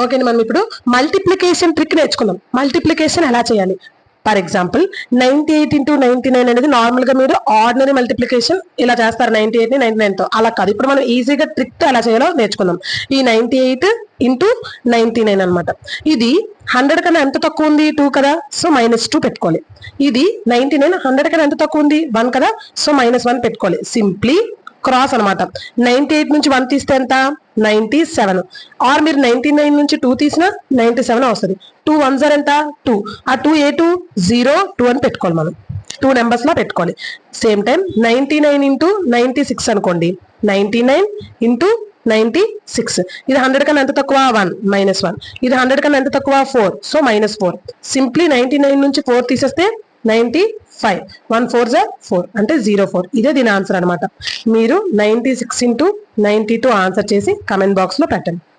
Okay, మనం ఇప్పుడు multiplication trick నేర్చుకుందాం. మల్టిప్లికేషన్ ఎలా చేయాలి? ఫర్ ఎగ్జాంపుల్ 98 ఇంటూ 99 అనేది నార్మల్ గా మీరు ఆర్డినరీ మల్టిప్లికేషన్ ఇలా చేస్తారు 98 ని 99 తో. అలా కాదు, ఇప్పుడు మనం ఈజీగా ట్రిక్ తో ఎలా చేయాలో నేర్చుకుందాం. ఈ 98 ఇంటూ 99 అనమాట. ఇది 100 కన్నా ఎంత తక్కువ ఉంది? 2 కదా, సో -2 పెట్టుకోవాలి. ఇది 99 100 కన్నా ఎంత తక్కువ ఉంది? 1 కదా, సో -1 పెట్టుకోవాలి. సింప్లీ క్రాస్ అనమాట. 98 నుంచి 1 తీస్తే ఎంత? 97. ఆర్ మీరు 99 నుంచి 2 తీసినా 97 వస్తుంది. 2 1 సార్ ఎంత? 2. ఆ 2 ఏ 2? 0 2 అని పెట్టుకోవాలి. మనం 2 నెంబర్స్ లా పెట్టుకోవాలి. సేమ్ టైం 99 ఇంటూ 96 అనుకోండి. 99 ఇంటూ 96. ఇది 100 కన్నా ఎంత తక్కువ? 1 -1. ఇది 100 కన్నా ఎంత తక్కువ? 4, సో -4. సింప్లీ 99 నుంచి 4 తీసేస్తే 95. 1 4 4 అంటే 04. ఇదే దీని ఆన్సర్ అనమాట. మీరు 96 ఇంటూ 92 ఆన్సర్ చేసి కమెంట్ బాక్స్ లో పెట్టండి.